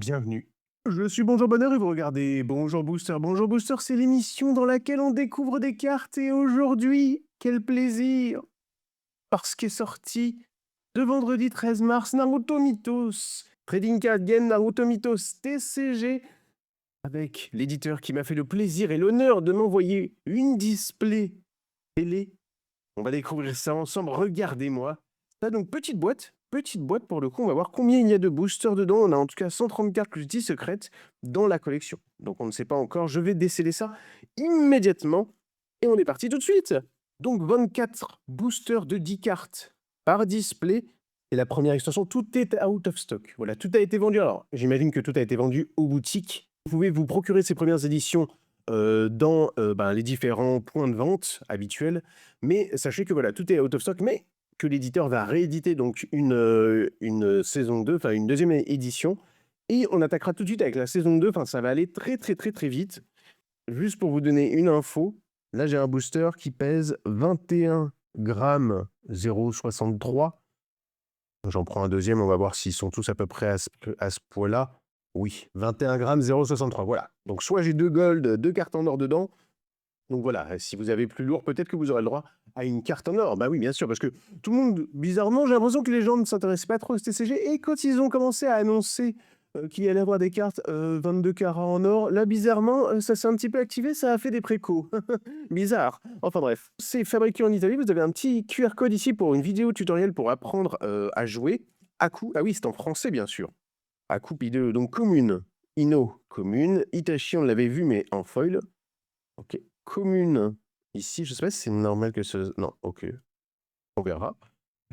Bienvenue. Je suis Bonjour Bonheur et vous regardez Bonjour Booster. Bonjour Booster, c'est l'émission dans laquelle on découvre des cartes et aujourd'hui, quel plaisir! Parce qu'est sorti de vendredi 13 mars Naruto Mythos, Trading Card Game Naruto Mythos TCG, avec l'éditeur qui m'a fait le plaisir et l'honneur de m'envoyer une display télé. On va découvrir ça ensemble, regardez-moi. Ça donc petite boîte pour le coup, on va voir combien il y a de boosters dedans. On a en tout cas 130 cartes plus 10 secrètes dans la collection. Donc on ne sait pas encore, je vais déceler ça immédiatement et on est parti tout de suite. Donc 24 boosters de 10 cartes par display et la première extension, tout est out of stock. Voilà, tout a été vendu. Alors j'imagine que tout a été vendu aux boutiques. Vous pouvez vous procurer ces premières éditions dans les différents points de vente habituels. Mais sachez que voilà, tout est out of stock, mais que l'éditeur va rééditer donc une saison 2, enfin une deuxième édition. Et on attaquera tout de suite avec la saison 2. Enfin, ça va aller très, très, très, très vite. Juste pour vous donner une info, là, j'ai un booster qui pèse 21 grammes 0,63. J'en prends un deuxième, on va voir s'ils sont tous à peu près à ce poids-là. Oui, 21 grammes 0,63. Voilà. Donc, soit j'ai 2 gold, 2 cartes en or dedans, donc voilà, si vous avez plus lourd, peut-être que vous aurez le droit à une carte en or. Bah oui, bien sûr, parce que tout le monde, bizarrement, j'ai l'impression que les gens ne s'intéressaient pas trop au TCG. Et quand ils ont commencé à annoncer qu'il allait avoir des cartes 22 carats en or, là, bizarrement, ça s'est un petit peu activé, ça a fait des précos. Bizarre. Enfin bref, c'est fabriqué en Italie. Vous avez un petit QR code ici pour une vidéo tutoriel pour apprendre à jouer. Aku, ah oui, c'est en français, bien sûr. Aku P2, donc commune. Ino, commune. Itachi, on l'avait vu, mais en foil. OK. Commune. Ici, je sais pas si c'est normal que ce non, OK, on verra.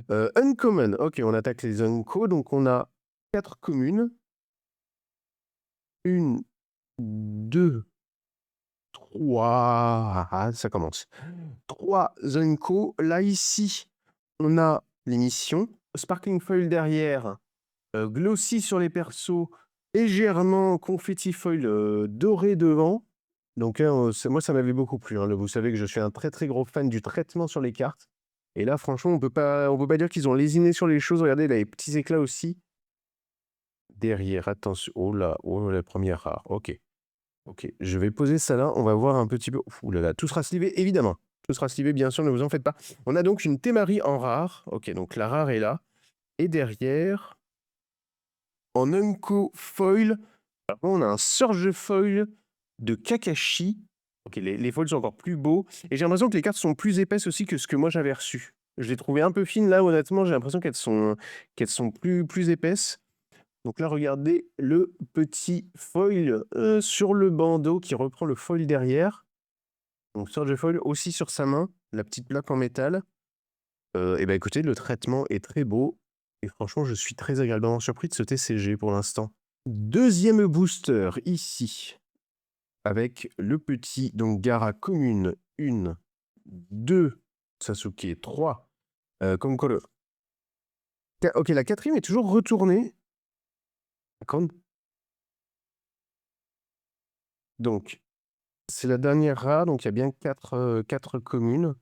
Uncommon, OK, on attaque les unco, donc on a 4 communes. 1, 2, 3. Ah, ça commence. 3 unco. Là, ici, on a les missions. Sparkling foil derrière, glossy sur les persos, légèrement confetti foil, doré devant. Donc moi, ça m'avait beaucoup plu, hein. Vous savez que je suis un très, très gros fan du traitement sur les cartes et là, franchement, on peut pas dire qu'ils ont lésiné sur les choses. Regardez, là, les petits éclats aussi. Derrière, attention. Oh là, oh, la première rare. OK, OK. Je vais poser ça là, on va voir un petit peu. Ouh là là, tout sera slivé, évidemment. Tout sera slivé, bien sûr, ne vous en faites pas. On a donc une Temari en rare. OK, donc la rare est là et derrière, en unco foil, on a un Surge foil de Kakashi. OK, les foils sont encore plus beaux et j'ai l'impression que les cartes sont plus épaisses aussi que ce que moi j'avais reçu. Je les trouvais un peu fines là, honnêtement, j'ai l'impression qu'elles sont plus épaisses. Donc là, regardez le petit foil, sur le bandeau qui reprend le foil derrière. Donc Surge foil aussi sur sa main, la petite plaque en métal. Et bah, écoutez, le traitement est très beau et franchement, je suis très agréablement surpris de ce TCG pour l'instant. Deuxième booster ici. Avec le petit, donc Gaara commune, 1, 2, Sasuke, 3, Konkoro. OK, la quatrième est toujours retournée. Donc, c'est la dernière rare, donc il y a bien 4 communes.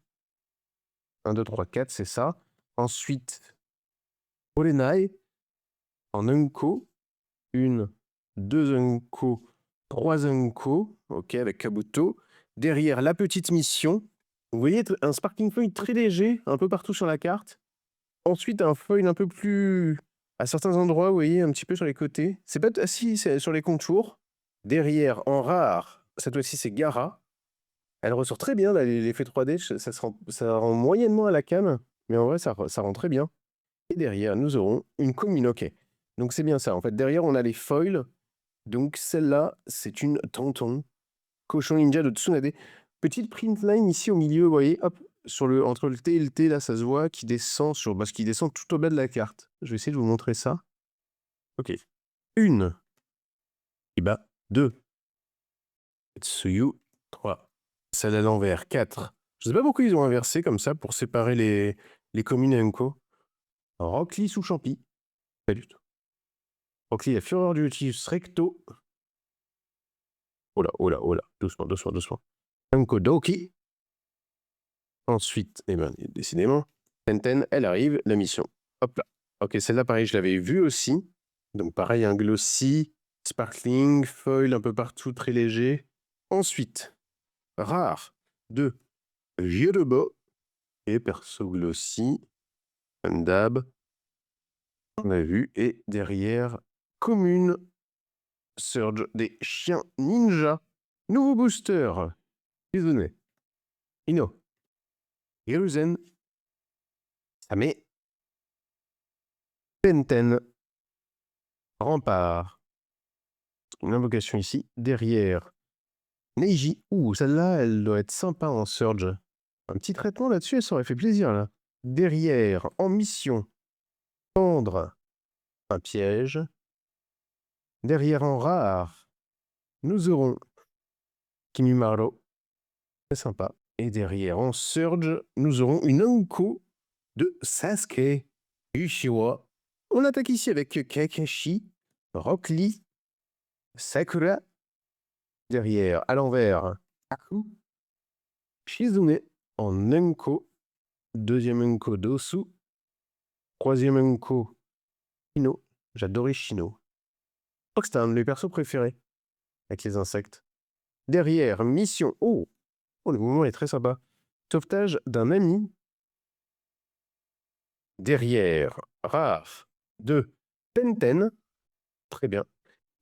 1, 2, 3, 4, c'est ça. Ensuite, Olenai en unco. 1, 2 unco, 3 unco. OK, avec Kabuto. Derrière, la petite mission. Vous voyez, un Sparking Foil très léger, un peu partout sur la carte. Ensuite, un foil un peu plus à certains endroits, vous voyez, un petit peu sur les côtés. C'est pas si, c'est sur les contours. Derrière, en rare, cette fois-ci, c'est Gaara. Elle ressort très bien, là, l'effet 3D, ça rend moyennement à la cam, mais en vrai, ça rend très bien. Et derrière, nous aurons une commune, OK. Donc c'est bien ça. En fait, derrière, on a les foils. Donc celle-là, c'est une Tonton. Cochon ninja de Tsunade. Petite print line ici au milieu, vous voyez, hop, entre le T et le T, là, ça se voit, qui descend parce qu'il descend tout au bas de la carte. Je vais essayer de vous montrer ça. OK. 1. Iba. 2. Tsuyu. 3. Celle à l'envers. 4. Je sais pas pourquoi ils ont inversé comme ça pour séparer les communes et Unco. Rock Lee sous champi. Pas du tout. Rock Lee, la fureur du Lotus recto. Oh là, oh là, oh là. Doucement, doucement, doucement. Unco Doki. Ensuite, eh ben, décidément, Tenten, elle arrive, la mission. Hop là. OK, celle-là, pareil, je l'avais vue aussi. Donc pareil, un glossy, Sparkling, foil un peu partout, très léger. Ensuite, rare de Jirebo et perso glossy, Undab, on a vu. Et derrière, commune, Surge des chiens ninja. Nouveau booster, Kizune, Ino, Hiruzen, Same, Tenten, Rempart. Une invocation ici. Derrière, Neiji. Ouh, celle-là, elle doit être sympa en Surge. Un petit traitement là-dessus, ça aurait fait plaisir, là. Derrière, en mission, tendre un piège. Derrière, en rare, nous aurons Kimimaro. Très sympa. Et derrière, en Surge, nous aurons une Anko de Sasuke. Uchiwa. On attaque ici avec Kakashi, Rock Lee, Sakura. Derrière, à l'envers, Aku, Shizune en Enko. Deuxième Enko Dosu. Troisième Enko Shino. J'adorais Shino. Je crois que c'était un de mes persos préférés avec les insectes. Derrière, mission. Oh, le mouvement est très sympa. Sauvetage d'un ami. Derrière, rare de Tenten. Très bien.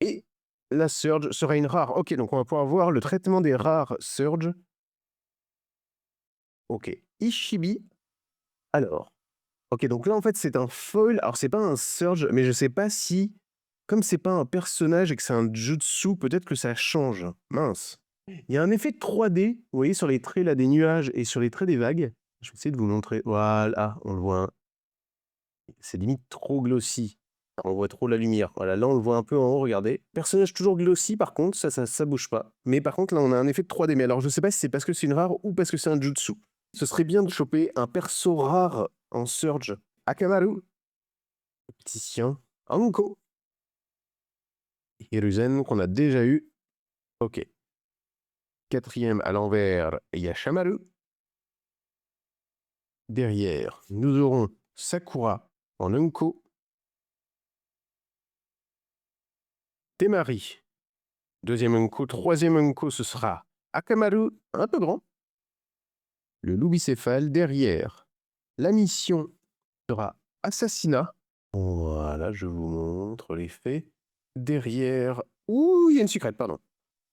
Et la Surge sera une rare. Ok, donc on va pouvoir voir le traitement des rares Surge. Ok. Ishibi. Alors. Ok, donc là, en fait, c'est un foil. Alors, c'est pas un Surge, mais je sais pas si, comme c'est pas un personnage et que c'est un jutsu, peut-être que ça change. Mince. Il y a un effet de 3D, vous voyez, sur les traits là des nuages et sur les traits des vagues. Je vais essayer de vous montrer. Voilà, on le voit. Hein. C'est limite trop glossy. On voit trop la lumière. Voilà, là on le voit un peu en haut, regardez. Personnage toujours glossy par contre, ça bouge pas. Mais par contre là on a un effet de 3D. Mais alors je sais pas si c'est parce que c'est une rare ou parce que c'est un jutsu. Ce serait bien de choper un perso rare en Surge. Akamaru, petit chien. Anko, Hiruzen qu'on a déjà eu. Ok. Quatrième à l'envers, Yashamaru. Derrière, nous aurons Sakura en Unko. Temari. Deuxième Unko. Troisième Unko, ce sera Akamaru, un peu grand. Le loup bicéphale. Derrière, la mission sera Assassinat. Voilà, je vous montre les faits. Derrière... Ouh, il y a une secrète, pardon.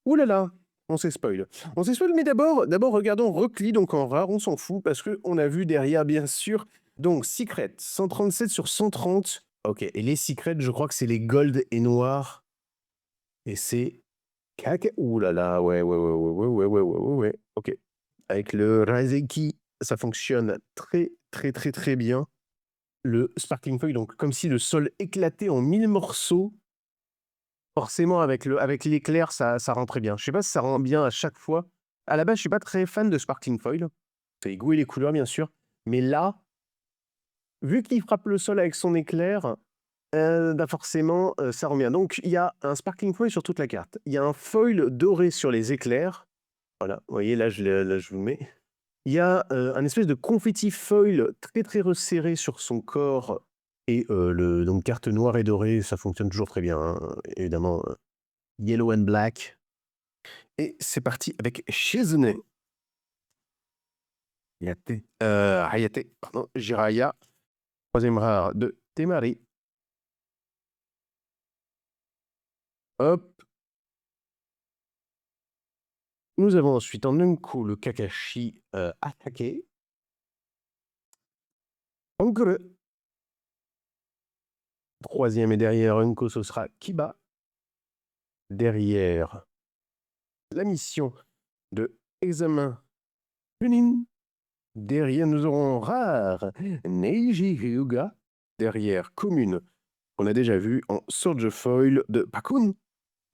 Ouh là là, on s'est spoil. On s'est spoil, mais d'abord, regardons Rock Lee, donc en rare, on s'en fout, parce qu'on a vu derrière, bien sûr, donc Secret, 137 sur 130. Ok, et les Secrets, je crois que c'est les gold et noirs. Et c'est... Ouh là là, ouais. Ok. Avec le Razeki, ça fonctionne très, très, très, très bien. Le Sparkling Foil, donc comme si le sol éclatait en 1000 morceaux. Forcément, avec l'éclair, ça rend très bien. Je sais pas si ça rend bien à chaque fois. À la base, je suis pas très fan de Sparkling Foil. C'est les goûts et les couleurs, bien sûr. Mais là, vu qu'il frappe le sol avec son éclair, bah forcément, ça rend bien. Donc, il y a un Sparkling Foil sur toute la carte. Il y a un foil doré sur les éclairs. Voilà, vous voyez, là, je vous le mets. Il y a un espèce de confetti foil très, très resserré sur son corps. Et donc, carte noire et dorée, ça fonctionne toujours très bien. Hein. Évidemment, Yellow and Black. Et c'est parti avec Shizune. Hayate, pardon, Jiraya. Troisième rare de Temari. Hop. Nous avons ensuite en Unko le Kakashi attaqué. Encore. Troisième et derrière Unko, ce sera Kiba. Derrière la mission de examen Chunin. Derrière, nous aurons rare Neiji Hyuga. Derrière, commune, qu'on a déjà vu en Surge Foil de Bakun,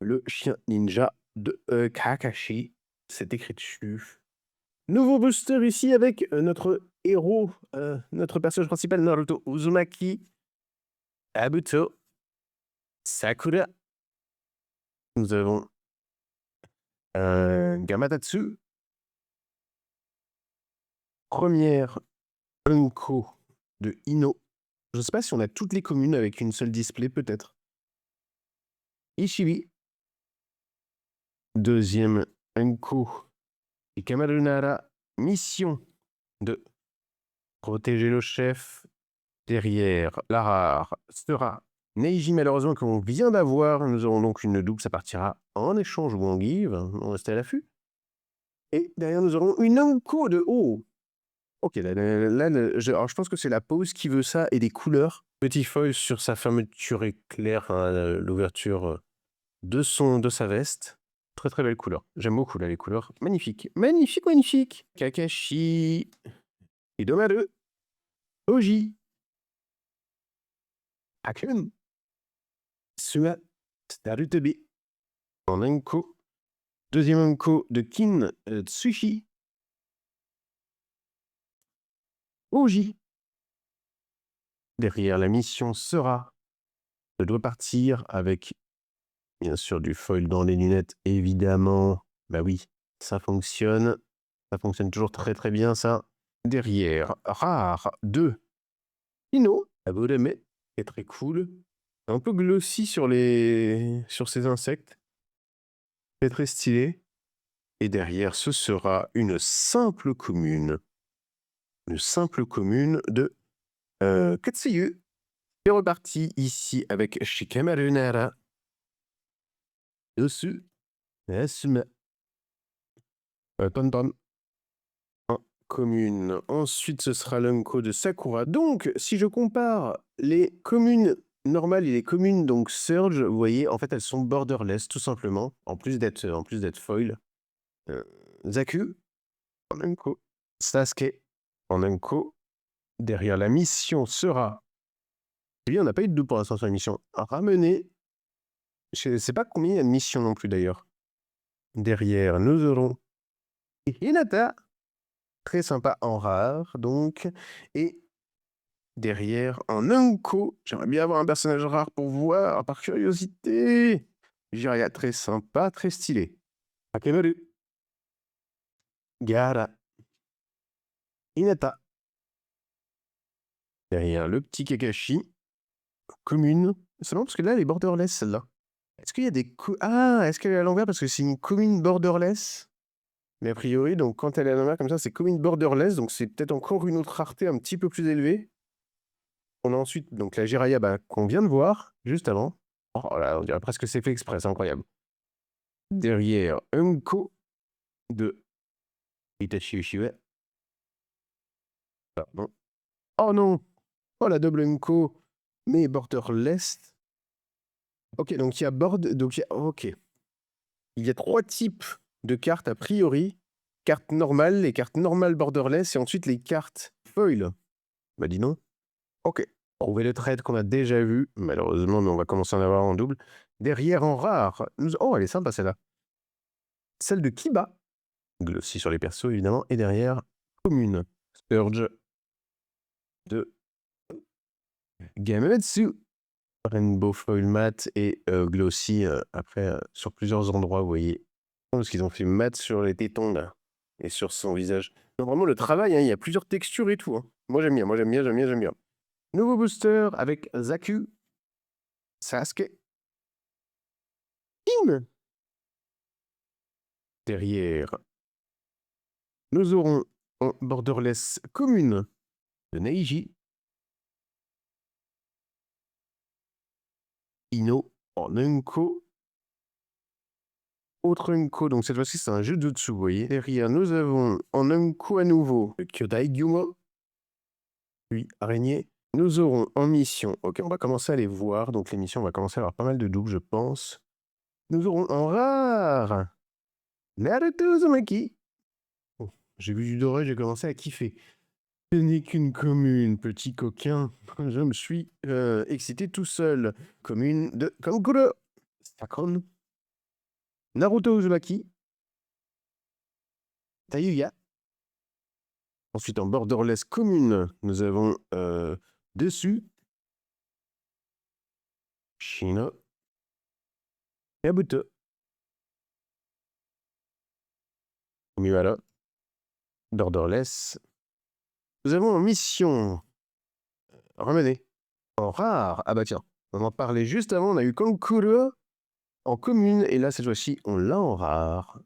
le chien ninja de Kakashi. C'est écrit dessus. Nouveau booster ici avec notre héros, notre personnage principal, Naruto Uzumaki, Abuto, Sakura. Nous avons Gamatatsu. Première Unko de Ino. Je ne sais pas si on a toutes les communes avec une seule display, peut-être. Ishibi. Deuxième Enko Shikamaru Nara. Mission de protéger le chef. Derrière, la rare sera Neiji, malheureusement, qu'on vient d'avoir. Nous aurons donc une double, ça partira en échange ou en give. On reste à l'affût. Et derrière, nous aurons une Enko de haut. Ok, alors je pense que c'est la pause qui veut ça et des couleurs. Petit foil sur sa fermeture éclair, hein, l'ouverture de sa veste. Très très belle couleur. J'aime beaucoup là les couleurs. Magnifique. Magnifique, magnifique. Kakashi. Hidomaru. Oji. Akun. Sua. Starutobi. En Enko. Deuxième Enko de Kin Tsushi. Oji. Derrière, la mission sera de repartir avec, bien sûr, du foil dans les lunettes, évidemment. Bah oui, ça fonctionne. Ça fonctionne toujours très très bien, ça. Derrière, rare 2. Ino, Abodame, est très cool. Un peu glossy sur ces insectes. Très très stylé. Et derrière, ce sera une simple commune. Une simple commune de Katsuyu. C'est reparti ici avec Shikamaru Nara. Dessus, Asuma. Tonton. Commune. Ensuite, ce sera l'Unko de Sakura. Donc, si je compare les communes normales et les communes donc Surge, vous voyez, en fait, elles sont borderless, tout simplement, en plus d'être foil. Zaku, en Unko. Sasuke, en Unko. Derrière, la mission sera... Lui, on n'a pas eu de double pour l'instant sur la mission. Ramener... Je ne sais pas combien il y a de missions non plus, d'ailleurs. Derrière, nous aurons... Hinata. Très sympa en rare, donc. Et derrière, en Unko, j'aimerais bien avoir un personnage rare pour voir, par curiosité. Jiraiya, très sympa, très stylé. Akemaru. Gaara. Hinata. Derrière, le petit Kakashi. Commune. C'est marrant parce que là, elle est borderless, celle-là. Est-ce qu'il y a des... est-ce qu'elle est à l'envers parce que c'est une commune borderless? Mais a priori, donc quand elle est à l'envers comme ça, c'est commune borderless, donc c'est peut-être encore une autre rareté un petit peu plus élevée. On a ensuite donc la Jiraiya qu'on vient de voir, juste avant. Oh là, on dirait presque que c'est fait exprès, c'est incroyable. Derrière, Unko de Itachi Uchiwa. Pardon. Oh non! Oh, la double Unko, mais borderless. Ok, donc il y a ok. Il y a 3 types de cartes a priori. Cartes normales, les cartes normales borderless, et ensuite les cartes foil. Bah dis non. Ok. Trouver le trade qu'on a déjà vu, malheureusement, mais on va commencer à en avoir en double. Derrière, en rare, oh, elle est sympa celle-là. Celle de Kiba. Glossy sur les persos, évidemment. Et derrière, commune. Surge de Gametsu. Rainbow Foil Matte et Glossy, après, sur plusieurs endroits, vous voyez. Parce qu'ils ont fait mat sur les tétons, là, et sur son visage. Non, vraiment, le travail, hein, il y a plusieurs textures et tout. Hein. Moi, j'aime bien, j'aime bien. Nouveau booster avec Zaku, Sasuke, Kim. Derrière, nous aurons en borderless commune de Neiji, Ino en Unko, autre Unko, donc cette fois-ci c'est un jeu de dessous, vous voyez. Derrière, nous avons en Unko à nouveau le Kyodai Gyumo, puis Araignée. Nous aurons en mission, ok, on va commencer à les voir, donc les missions, on va commencer à avoir pas mal de doubles, je pense. Nous aurons en rare Naruto Uzumaki. Oh, j'ai vu du doré, j'ai commencé à kiffer. Ce n'est qu'une commune, petit coquin. Je me suis excité tout seul. Commune de Kankuro. Sakon. Naruto Uzumaki. Tayuya. Ensuite, en borderless commune, nous avons dessus Shino. Kabuto. Miwara. Borderless. Nous avons en mission. Ramener. En rare. Ah bah tiens, on en parlait juste avant, on a eu Kankuro. en commune. Et là, cette fois-ci, on l'a en rare.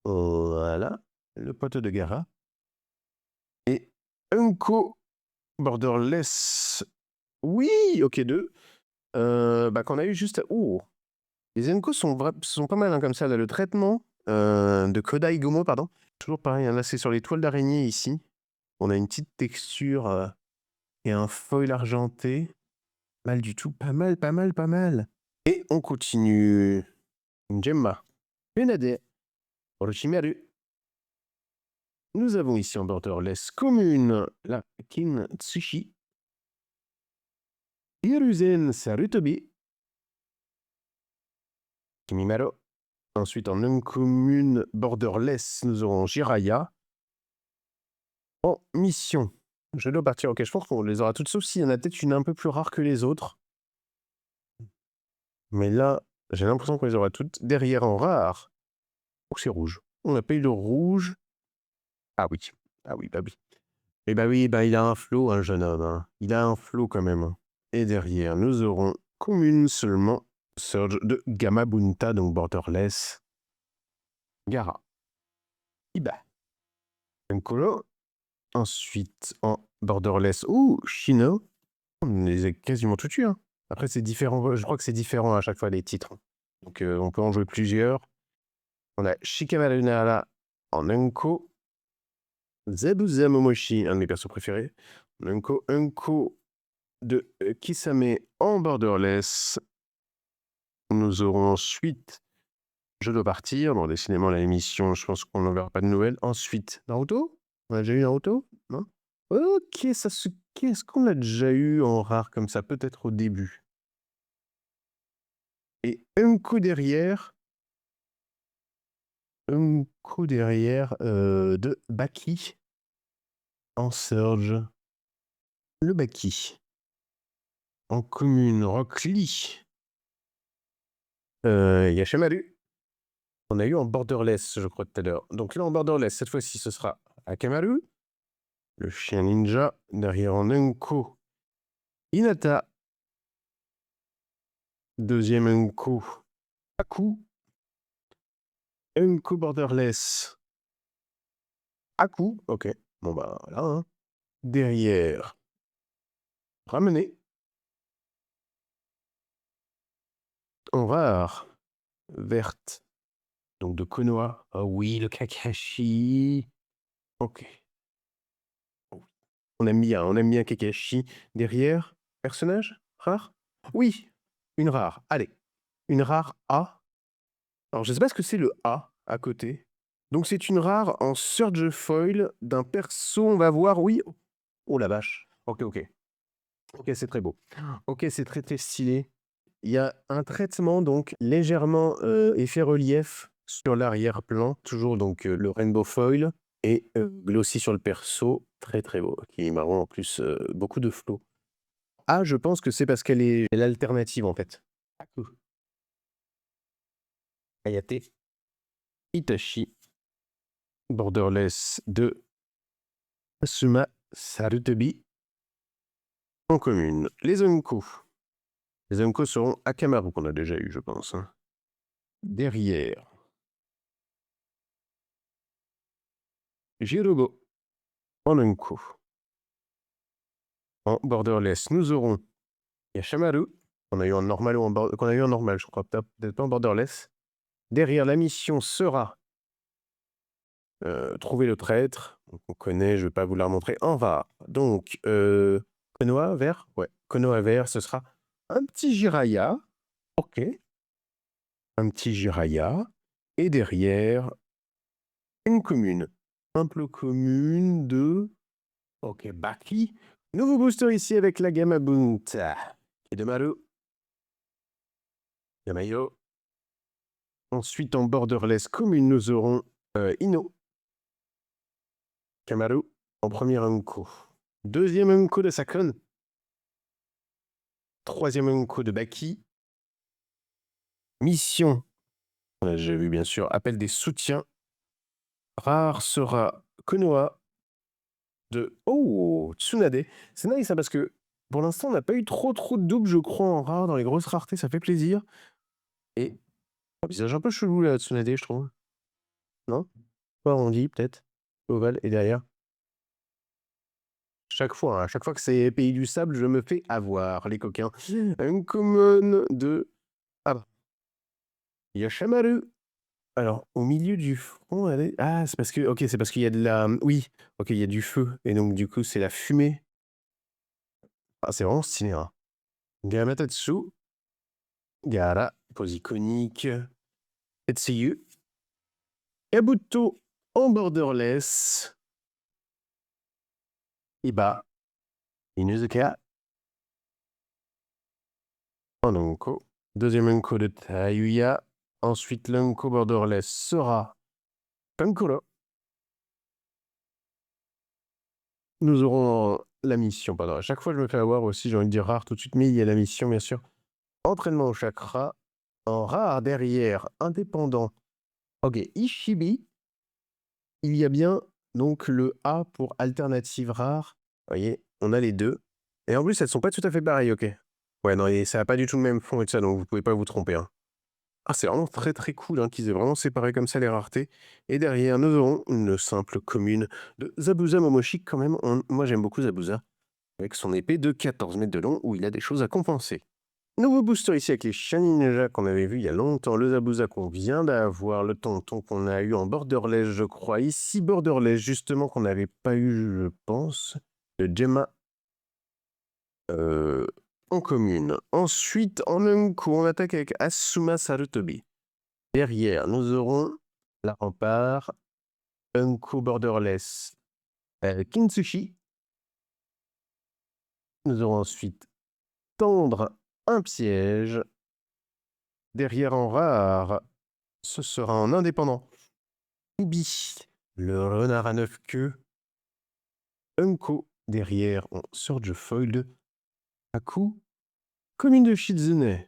Voilà. Le pote de Gara. Et Unco Borderless. Oui, ok, 2. Qu'on a eu juste. Oh, les Unco sont pas mal hein, comme ça. Là, le traitement de Kodai Gomo, pardon. Toujours pareil, hein, là, c'est sur les toiles d'araignée ici. On a une petite texture et un foil argenté. Mal du tout. Pas mal, pas mal, pas mal. Et on continue. Gemma. Unade. Orochimaru. Nous avons ici en borderless commune la Kintsushi. Hiruzen Sarutobi. Kimimaro. Ensuite, en non-commune borderless, nous aurons Jiraya. En mission. Je dois partir. Ok, je pense qu'on les aura toutes, sauf s'il y en a peut-être une un peu plus rare que les autres. Mais là, j'ai l'impression qu'on les aura toutes. Derrière, en rare. Oh, c'est rouge. On n'a pas eu de rouge. Ah oui. Ah oui, bah oui. Eh bah oui, bah il a un flow, un jeune homme. Hein. Il a un flow quand même. Hein. Et derrière, nous aurons commune seulement Surge de Gamabunta, donc borderless. Gara. Iba. Nkolo. Ensuite, en borderless, Shino. On les a quasiment tous tués. Hein. Après, c'est différent. Je crois que c'est différent à chaque fois les titres. Donc, on peut en jouer plusieurs. On a Shikamaru Nara en Unko. Zabuza Momoshi, un de mes persos préférés. Unko de Kisame en borderless. Nous aurons ensuite Je dois partir. Bon, décidément, la émission, je pense qu'on n'en verra pas de nouvelles. Ensuite, Naruto. On a déjà eu Naruto? Non? Ok, Sasuke. Est-ce qu'on l'a déjà eu en rare comme ça? Peut-être au début. Et un coup derrière. Un coup derrière de Baki en Surge. Le Baki. En commune, Rock Lee. Yashamaru. On a eu en borderless, je crois, tout à l'heure. Donc là, en borderless, cette fois-ci, ce sera Akamaru. Le chien ninja. Derrière en Unko. Hinata. Deuxième Unko. Aku. Unko borderless. Aku. Ok. Bon, bah, voilà. Hein. Derrière. Ramener. En rare. Verte. Donc de Konoha. Ah oui, le Kakashi. Ok. On aime bien Kakashi. Derrière. Personnage rare. Oui. Une rare. Allez. Une rare A. Alors, je sais pas ce que c'est le A à côté. Donc, c'est une rare en Surge Foil d'un perso. On va voir. Oui. Oh la vache. Ok, ok. Ok, c'est très beau. Ok, c'est très très stylé. Il y a un traitement donc légèrement effet relief sur l'arrière-plan. Toujours donc le Rainbow Foil et glossy sur le perso. Très très beau. Qui est marrant en plus. Beaucoup de flow. Ah, je pense que c'est parce qu'elle est l'alternative en fait. Hayate. Itachi. Borderless de Asuma Sarutobi en commune. Les Unko. Les Unko seront Akamaru qu'on a déjà eu, je pense. Hein. Derrière. Jirobo en Unko. En borderless, nous aurons Yashamaru, qu'on a eu en normal qu'on a eu en normal, je crois, peut-être pas en borderless. Derrière, la mission sera trouver le traître. Donc, on connaît, je ne vais pas vous la remontrer. En va. Donc, Konoha vert. Ouais, Konoha vert, ce sera un petit Jiraya. Ok. Un petit Jiraya. Et derrière, une commune. Simple commune de. Ok, Baki. Nouveau booster ici avec la Gamabunta. Hidemaru. Yamayo. Ensuite, en borderless commune, nous aurons Ino. Kamaru. En premier Unko. Deuxième Unko de Sakon. Troisième Unko de Baki. Mission. On a déjà vu, bien sûr. Appel des soutiens. Rare sera Konoha de Tsunade. C'est nice, ça, parce que pour l'instant, on n'a pas eu trop de doubles, je crois, en rare dans les grosses raretés. Ça fait plaisir. et un visage un peu chelou là, Tsunade, je trouve. Non? Pas arrondi peut-être? Ovale et derrière? Chaque fois, hein, à chaque fois que c'est Pays du Sable, je me fais avoir, les coquins. Uncommon de ah bah, Yashamaru. Alors, au milieu du front, elle est ah, c'est parce que OK, c'est parce qu'il y a de la oui, OK, il y a du feu et donc du coup, c'est la fumée. Ah, c'est vraiment stylé, hein. Gamatatsu, Gaara, pose iconique, Tetsuyu, Kabuto en borderless, Iba, Inuzuka, en Onko. Deuxième Unko de Tayuya. Ensuite, l'Unko borderless sera Kankuro. Nous aurons la mission, pardon. À chaque fois, je me fais avoir aussi, j'ai envie de dire rare tout de suite, mais il y a la mission, bien sûr. Entraînement au chakra. En rare derrière, indépendant. Ok, Ishibi. Il y a bien donc le A pour alternative rare. Vous voyez, on a les deux. Et en plus, elles sont pas tout à fait pareilles, ok. Ouais, non, et ça n'a pas du tout le même fond et tout ça, donc vous pouvez pas vous tromper, hein. Ah, c'est vraiment très très cool hein, qu'ils aient vraiment séparé comme ça les raretés. Et derrière, nous aurons une simple commune de Zabuza Momoshi. Quand même, moi j'aime beaucoup Zabuza, avec son épée de 14 mètres de long, où il a des choses à compenser. Nouveau booster ici avec les Shiny Ninja qu'on avait vu il y a longtemps, le Zabuza qu'on vient d'avoir, le tonton qu'on a eu en borderless, je crois. Ici, borderless, justement, qu'on n'avait pas eu, je pense. Le Gemma en commune. Ensuite, en un coup, on attaque avec Asuma Sarutobi. Derrière, nous aurons la rempart, un coup borderless, Kintsushi. Nous aurons ensuite tendre un piège. Derrière en rare, ce sera en indépendant. Ubi, le renard à 9 queues. Unko, derrière en Surge Foil. Aku, commune de Shizune.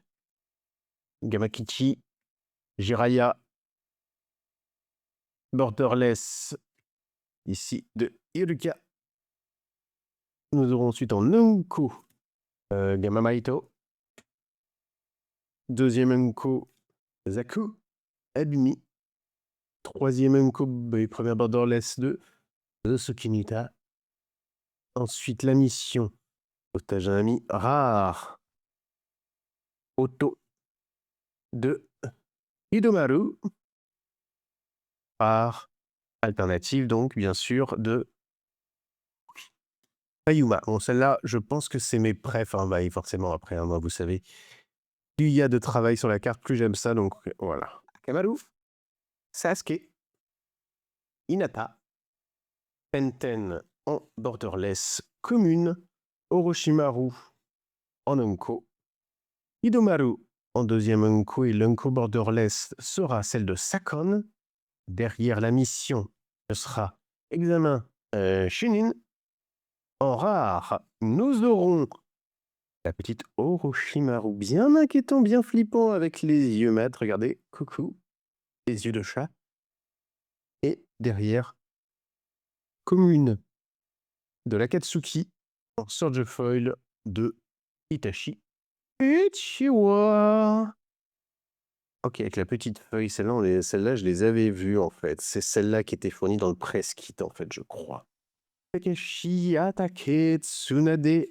Gamakichi, Jiraya, borderless, ici de Iruka. Nous aurons ensuite en Unko, Gamamaito. Deuxième Unko, Zaku, Abimi. Troisième Unko, première borderless de Sukinita. Ensuite, la mission, otage un ami rare, Auto de Hidomaru. Rare, alternative donc, bien sûr, de Ayuma. Bon, celle-là, je pense que c'est mes préf, hein, bah, forcément, après, hein, moi, vous savez, plus il y a de travail sur la carte, plus j'aime ça, donc voilà. Kamaru, Sasuke, Hinata, Penten en borderless commune, Orochimaru en Unko, Hidomaru en deuxième Unko et l'Unko borderless sera celle de Sakon. Derrière la mission, ce sera examen Chunin. En rare, nous aurons la petite Orochimaru, bien inquiétant, bien flippant, avec les yeux mat, regardez, coucou, les yeux de chat. Et derrière, commune de l'Akatsuki, en Surge Foil de Itachi. Uchiwa. Ok, avec la petite feuille, celle-là, je les avais vues, en fait. C'est celle-là qui était fournie dans le press kit, en fait, je crois. Takeshi, Atake, Tsunade,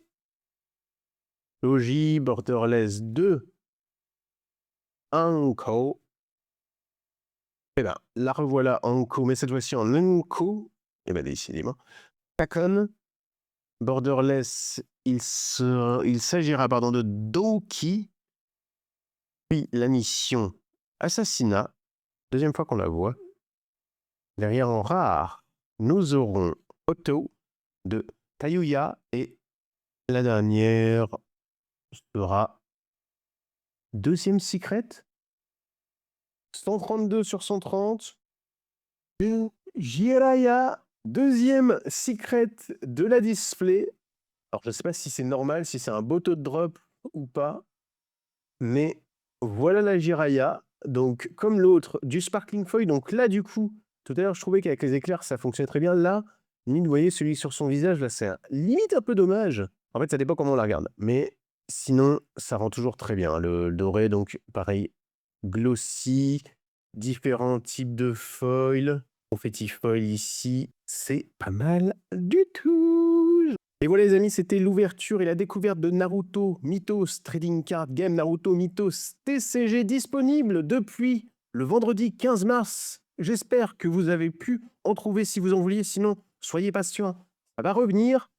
Logi, Borderless 2, Anko. Eh ben, la revoilà Anko, mais cette fois-ci en Unko. Eh ben, décidément. Takon, Borderless, il s'agira pardon, de Doki. Puis la mission Assassinat. Deuxième fois qu'on la voit. Derrière en rare, nous aurons Otto de Tayuya. Et la dernière sera deuxième secret. 132 sur 130. Jiraya, deuxième secret de la display. Alors, je ne sais pas si c'est normal, si c'est un beau taux de drop ou pas. Mais voilà la Jiraya. Donc, comme l'autre, du Sparkling Foil. Donc là, du coup, tout à l'heure, je trouvais qu'avec les éclairs, ça fonctionnait très bien. Là, limite, vous voyez, celui sur son visage, là, c'est limite un peu dommage. En fait, ça dépend comment on la regarde. Mais sinon, ça rend toujours très bien. Le doré, donc, pareil, glossy, différents types de foil, confetti foil ici, c'est pas mal du tout. Et voilà les amis, c'était l'ouverture et la découverte de Naruto Mythos Trading Card Game Naruto Mythos TCG disponible depuis le vendredi 15 mars. J'espère que vous avez pu en trouver si vous en vouliez, sinon soyez patient, ça va revenir.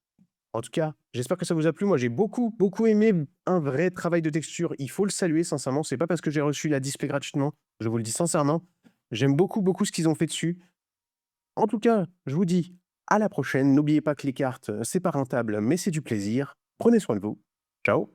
En tout cas, j'espère que ça vous a plu. Moi, j'ai beaucoup aimé un vrai travail de texture. Il faut le saluer sincèrement. C'est pas parce que j'ai reçu la display gratuitement, je vous le dis sincèrement. J'aime beaucoup ce qu'ils ont fait dessus. En tout cas, je vous dis à la prochaine. N'oubliez pas que les cartes, c'est pas rentable, mais c'est du plaisir. Prenez soin de vous. Ciao.